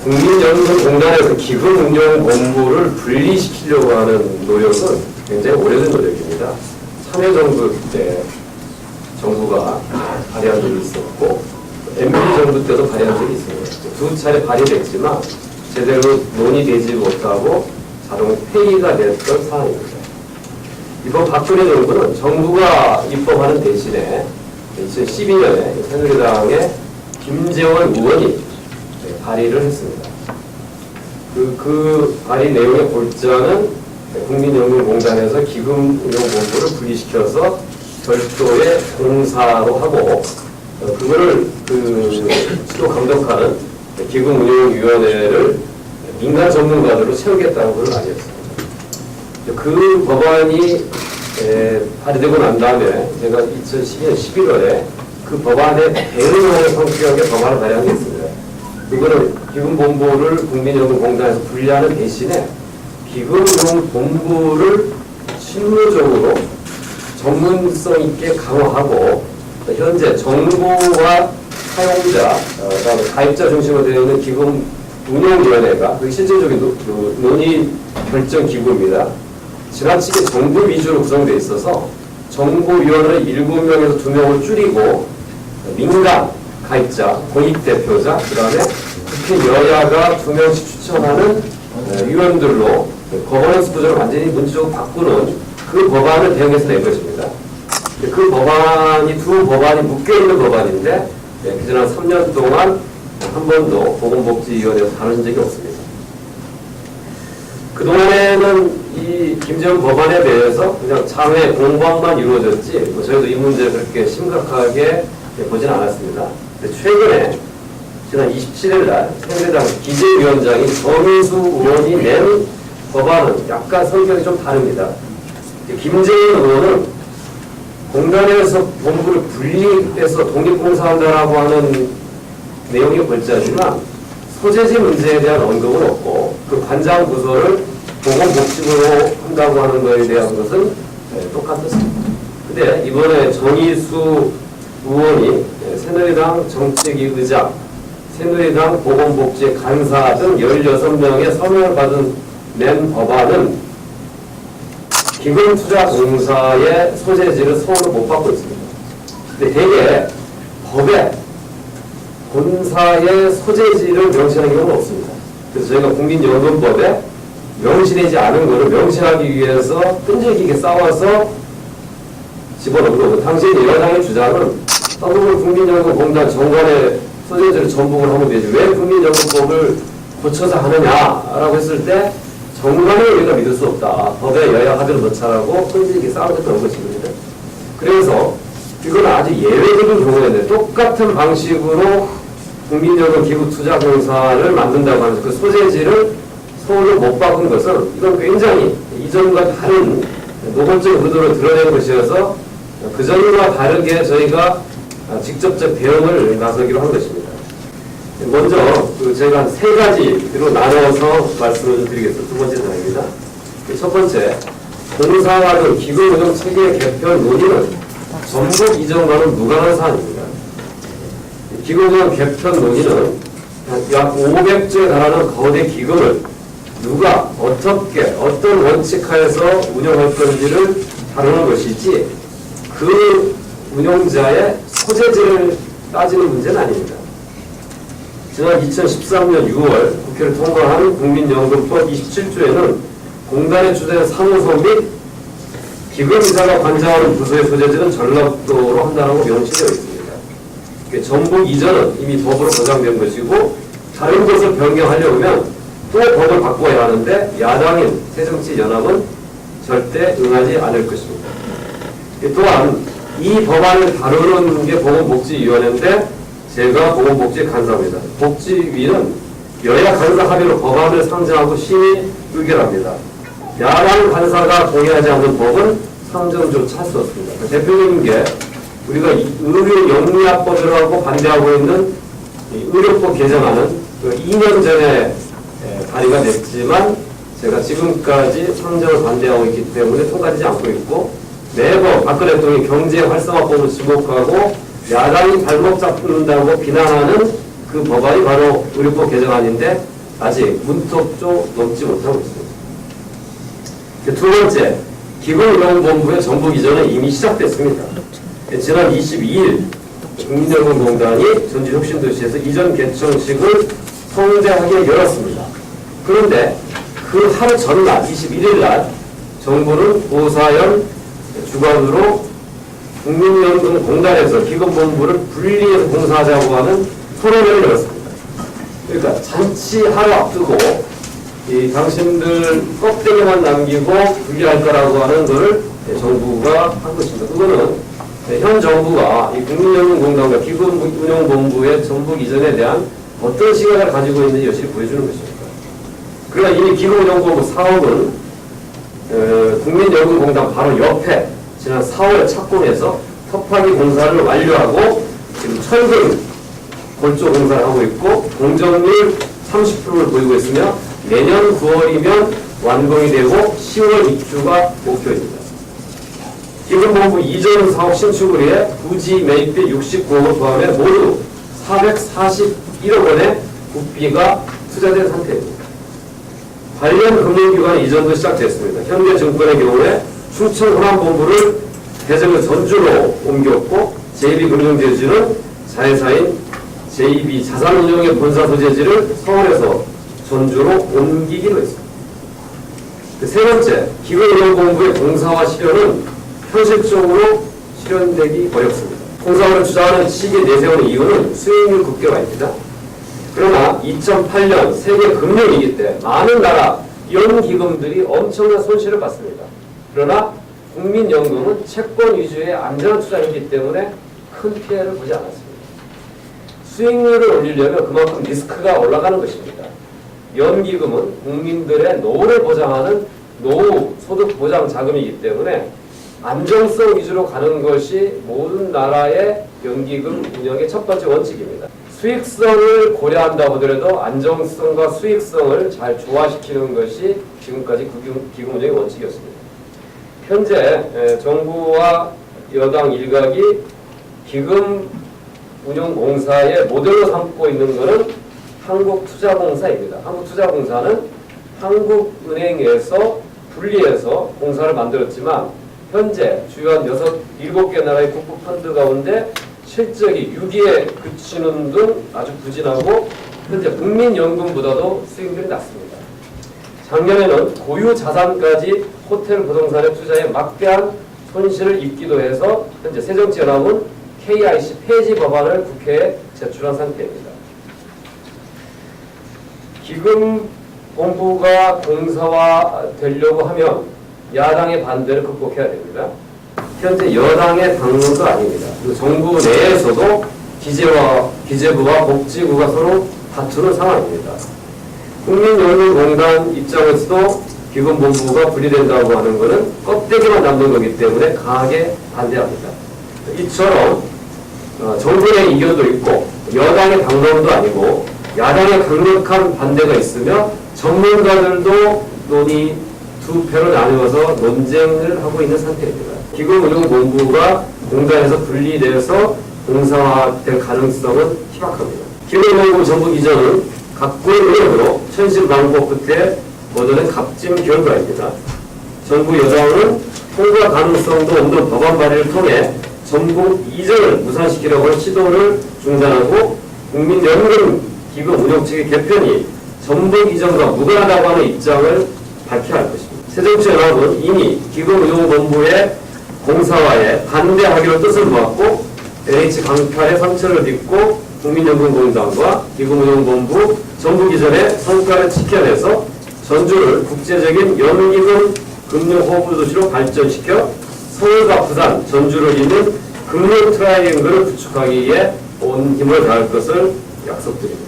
국민연금공단에서 기금운용본부를 분리시키려고 하는 노력은 굉장히 오래된 노력입니다. 참여정부 때 정부가 발의한 적이 있었고 MB 정부 때도 발의한 적이 있습니다. 두 차례 발의됐지만 제대로 논의되지 못하고 자동 폐기가 됐던 사안입니다. 이번 박근혜 정부는 정부가 입법하는 대신에 2012년에 새누리당의 김재원 의원이 발의를 했습니다. 그 발의 내용의 골자는 국민연금공단에서 기금운용본부를 분리시켜서 별도의 공사로 하고 그거를 수도 감독하는 기금운용위원회를 민간 전문가들로 채우겠다는 걸 알렸습니다. 그 법안이 발의되고 난 다음에 제가 2012년 11월에 그 법안에 대응하는 성격의 법안을 발의한 게 있습니다. 이거는 기금본부를 국민연금공단에서 분리하는 대신에 기금운용본부를 실무적으로 전문성 있게 강화하고 현재 정부와 사용자, 그다음에 가입자 중심으로 되어 있는 기금운용위원회가 실질적인 논의 결정 기구입니다. 지나치게 정부 위주로 구성되어 있어서 정부위원회 7명에서 2명을 줄이고 민간 가입자, 공익대표자, 그 다음에 국회 여야가 2명씩 추천하는 위원들로 거버넌스 구조를 완전히 문제적으로 바꾸는 그 법안을 대응해서 낸 것입니다. 그 법안이 두 법안이 묶여있는 법안인데 그지난 3년 동안 한 번도 보건복지위원회에서 다룬 적이 없습니다. 그동안에는 이 김재원 법안에 대해서 그냥 장외 공방만 이루어졌지 저희도 이 문제를 그렇게 심각하게 보지는 않았습니다. 최근에 지난 27일 날 새누리당 기재위원장인 정의수 의원이 낸 법안은 약간 성격이 좀 다릅니다. 김재원 의원은 공단에서 본부를 분리해서 독립공사한다라고 하는 내용이 골자지만 소재지 문제에 대한 언급은 없고 그 관장 부서를 보건복지부로 한다고 하는 것에 대한 것은 똑같았습니다. 근데 이번에 정의수 의원이 새누리당 정책위 의장, 새누리당 보건복지 간사 등 16명의 서명을 받은 낸 법안은 기금투자공사의 소재지를 서울로 못 받고 있습니다. 근데 대개 법에 본사의 소재지를 명시하는 경우는 없습니다. 그래서 저희가 국민연금법에 명시되지 않은 것을 명시하기 위해서 끈질기게 싸워서 집어넣은 거고 당시에 여당의 주장은 그러면 국민연금공단 정관의 소재지를 전복을 하면 되지 왜 국민연금법을 고쳐서 하느냐라고 했을 때 정관을 우리가 믿을 수 없다. 법에 여야 합의를 넣자라고 끈질기게 싸우겠다는 것입니다. 그래서 이건 아주 예외적인 경우인데 똑같은 방식으로 국민연금 기부투자공사를 만든다고 하면서 그 소재지를 서울로 못 바꾼 것은 이건 굉장히 이전과 다른 노골적인 의도를 드러낸 것이어서 그전과 다르게 저희가 직접적 대응을 나서기로 한 것입니다. 먼저 제가 한 3가지로 나눠서 말씀을 드리겠습니다. 두 번째 사항입니다. 첫 번째, 공사와 등 기금운용 체계 개편 논의는 전국 이전과는 무관한 사안입니다. 기금운용 개편 논의는 약 500조에 달하는 거대 기금을 누가 어떻게 어떤 원칙 하에서 운영할 건지를 다루는 것이지 그 운영자의 소재지를 따지는 문제는 아닙니다. 지난 2013년 6월 국회를 통과한 국민연금법 27조에는 공단에 주된 사무소 및 기금이사가 관장하는 부서의 소재지는 전라도로 한다고 명시되어 있습니다. 전북 이전은 이미 법으로 보장된 것이고 다른 것을 변경하려면 또 법을 바꿔야 하는데 야당인 새정치연합은 절대 응하지 않을 것입니다. 또한 이 법안을 다루는 게 보건복지위원회인데 제가 보건복지 간사입니다. 복지위는 여야 간사 합의로 법안을 상정하고 심의 의결합니다. 야당 간사가 동의하지 않는 법은 상정조차 할 수 없습니다. 대표적인 게 우리가 의료영리학법이라고 반대하고 있는 의료법 개정안은 2년 전에 발의가 됐지만 제가 지금까지 상정을 반대하고 있기 때문에 통과되지 않고 있고 매번 박근혜 대통령이 경제 활성화법을 지목하고 야당이 발목 잡는다고 비난하는 그 법안이 바로 의료법 개정안인데 아직 문턱도 넘지 못하고 있습니다. 두 번째, 기금운용본부의 전북 이전은 이미 시작됐습니다. 지난 22일 국민연금공단이 전주혁신도시에서 이전 개청식을 성대하게 열었습니다. 그런데 그 하루 전날 21일 날 정부는 고사연 주관으로 국민연금공단에서 기금본부를 분리해서 공사하자고 하는 토론회를 열었습니다. 그러니까 잔치 하루 앞두고 이 당신들 껍데기만 남기고 분리할 거라고 하는 것을 정부가 한 것입니다. 그거는 현 정부가 이 국민연금공단과 기금운용본부의 전북 이전에 대한 어떤 시각을 가지고 있는지 여실히 보여주는 것입니다. 그러나 이미 기금운용본부 사업은 국민연금공단 바로 옆에 지난 4월 착공해서 터파기 공사를 완료하고 지금 철근 골조 공사를 하고 있고 공정률 30%를 보이고 있으며 내년 9월이면 완공이 되고 10월 입주가 목표입니다. 기금본부 이전 사업 신축을 위해 부지 매입비 69억을 포함해 모두 441억 원의 국비가 투자된 상태입니다. 관련 금융기관 이전도 시작됐습니다. 현대증권의 경우에 충청 호남본부를 대전을 전주로 옮겼고 JB금융제주는 자회사인 JB 자산운용의 본사 소재지를 서울에서 전주로 옮기기로 했습니다. 세 번째, 기금운용본부의 공사화 실현은 현실적으로 실현되기 어렵습니다. 공사화를 주장하는 시기에 내세우는 이유는 수익률 극대화입니다. 그러나 2008년 세계 금융위기 때 많은 나라 연기금들이 엄청난 손실을 봤습니다. 그러나 국민연금은 채권 위주의 안전한 투자이기 때문에 큰 피해를 보지 않았습니다. 수익률을 올리려면 그만큼 리스크가 올라가는 것입니다. 연기금은 국민들의 노후를 보장하는 노후 소득 보장 자금이기 때문에 안정성 위주로 가는 것이 모든 나라의 연기금 운영의 첫 번째 원칙입니다. 수익성을 고려한다고 하더라도 안정성과 수익성을 잘 조화시키는 것이 지금까지 기금 운영의 원칙이었습니다. 현재 정부와 여당 일각이 기금 운용공사의 모델로 삼고 있는 것은 한국투자공사입니다. 한국투자공사는 한국은행에서 분리해서 공사를 만들었지만 현재 주요한 7개 나라의 국부 펀드 가운데 실적이 6위에 그치는 등 아주 부진하고 현재 국민연금보다도 수익률이 낮습니다. 작년에는 고유 자산까지 호텔 부동산의 투자에 막대한 손실을 입기도 해서 현재 새정치연합은 KIC 폐지 법안을 국회에 제출한 상태입니다. 기금본부가 공사화되려고 하면 야당의 반대를 극복해야 됩니다. 현재 여당의 당론도 아닙니다. 그리고 정부 내에서도 기재부와 복지부가 서로 다투는 상황입니다. 국민연금공단 입장에서도 기금본부가 분리된다고 하는 것은 껍데기만 남는 거기 때문에 강하게 반대합니다. 이처럼 정부의 의견도 있고 여당의 당론도 아니고 야당의 강력한 반대가 있으며 전문가들도 논의 두 패로 나누어서 논쟁을 하고 있는 상태입니다. 기금운용본부가 공단에서 분리되어서 공사화될 가능성은 희박합니다. 기금운용본부 전북 이전은 각고의 노력으로 천신만고 끝에 얻어낸 값진 결과입니다. 정부 여당은 통과 가능성도 없는 법안 발의를 통해 전북 이전을 무산시키려고 하는 시도를 중단하고 국민연금 기금 운영 측의 개편이 전북 이전과 무관하다고 하는 입장을 밝혀야 할 것입니다. 새정치연합은 이미 기금운용본부의 공사화에 반대하기로 뜻을 모았고 NH 강탈의 상처를 딛고 국민연금공단과 기금운용본부 전북 이전의 성과를 지켜내서 전주를 국제적인 연기금 금융허브 도시로 발전시켜 서울과 부산, 전주를 잇는 금융 트라이앵글을 구축하기 위해 온 힘을 다할 것을 약속드립니다.